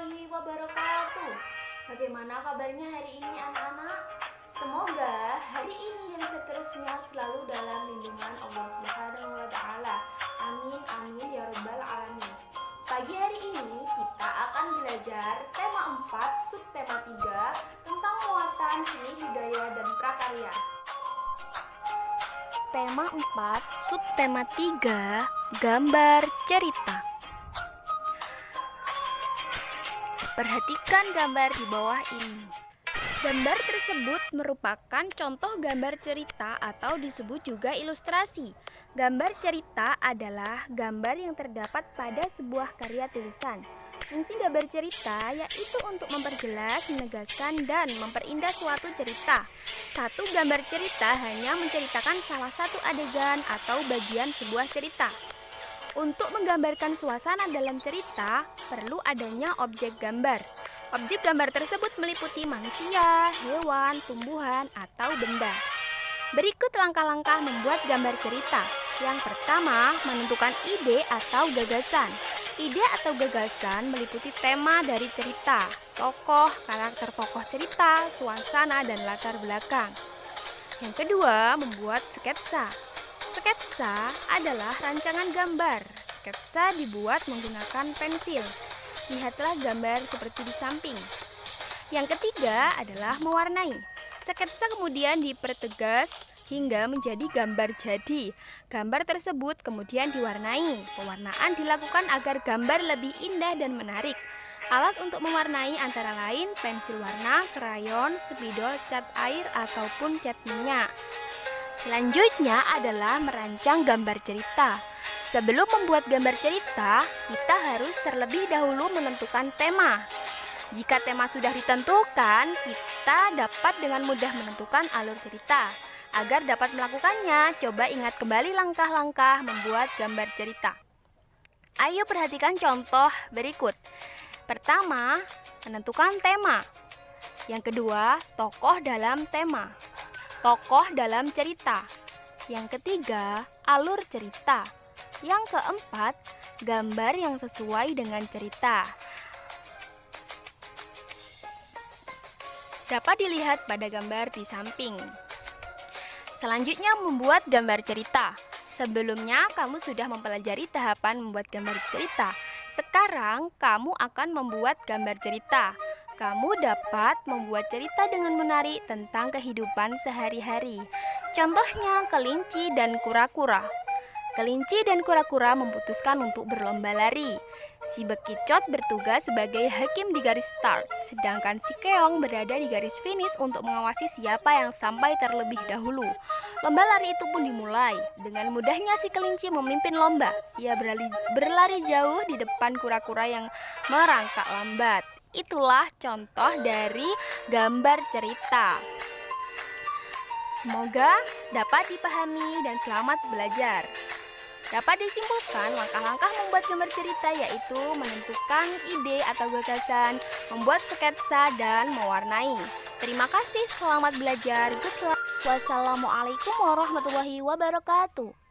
warahmatullahi wabarakatuh. Bagaimana kabarnya hari ini anak-anak? Semoga hari ini dan seterusnya selalu dalam lindungan Allah Subhanahu wa taala. Amin amin ya rabbal alamin. Pagi hari ini kita akan belajar tema 4 subtema 3 tentang muatan seni budaya dan prakarya. Tema 4 subtema 3 gambar cerita. Perhatikan gambar di bawah ini. Gambar tersebut merupakan contoh gambar cerita atau disebut juga ilustrasi. Gambar cerita adalah gambar yang terdapat pada sebuah karya tulisan. Fungsi gambar cerita yaitu untuk memperjelas, menegaskan, dan memperindah suatu cerita. Satu gambar cerita hanya menceritakan salah satu adegan atau bagian sebuah cerita. Untuk menggambarkan suasana dalam cerita, perlu adanya objek gambar. Objek gambar tersebut meliputi manusia, hewan, tumbuhan, atau benda. Berikut langkah-langkah membuat gambar cerita. Yang pertama, menentukan ide atau gagasan. Ide atau gagasan meliputi tema dari cerita, tokoh, karakter tokoh cerita, suasana, dan latar belakang. Yang kedua, membuat sketsa. Sketsa adalah rancangan gambar. Sketsa dibuat menggunakan pensil. Lihatlah gambar seperti di samping. Yang ketiga adalah mewarnai. Sketsa kemudian dipertegas hingga menjadi gambar jadi. Gambar tersebut kemudian diwarnai. Pewarnaan dilakukan agar gambar lebih indah dan menarik. Alat untuk mewarnai antara lain pensil warna, krayon, spidol, cat air, ataupun cat minyak. Selanjutnya adalah merancang gambar cerita. Sebelum membuat gambar cerita, kita harus terlebih dahulu menentukan tema. Jika tema sudah ditentukan, kita dapat dengan mudah menentukan alur cerita. Agar dapat melakukannya, coba ingat kembali langkah-langkah membuat gambar cerita. Ayo perhatikan contoh berikut. Pertama, menentukan tema. Yang kedua, tokoh dalam tema. Tokoh dalam cerita. Yang ketiga, alur cerita. Yang keempat, gambar yang sesuai dengan cerita. Dapat dilihat pada gambar di samping. Selanjutnya, membuat gambar cerita. Sebelumnya, kamu sudah mempelajari tahapan membuat gambar cerita. Sekarang, kamu akan membuat gambar cerita. Kamu dapat membuat cerita dengan menarik tentang kehidupan sehari-hari. Contohnya, kelinci dan kura-kura. Kelinci dan kura-kura memutuskan untuk berlomba lari. Si bekicot bertugas sebagai hakim di garis start, sedangkan si keong berada di garis finish untuk mengawasi siapa yang sampai terlebih dahulu. Lomba lari itu pun dimulai. Dengan mudahnya si kelinci memimpin lomba. Ia berlari jauh di depan kura-kura yang merangkak lambat. Itulah contoh dari gambar cerita. Semoga dapat dipahami dan selamat belajar. Dapat disimpulkan langkah-langkah membuat gambar cerita yaitu menentukan ide atau gagasan, membuat sketsa, dan mewarnai. Terima kasih, selamat belajar. Good luck. Wassalamualaikum warahmatullahi wabarakatuh.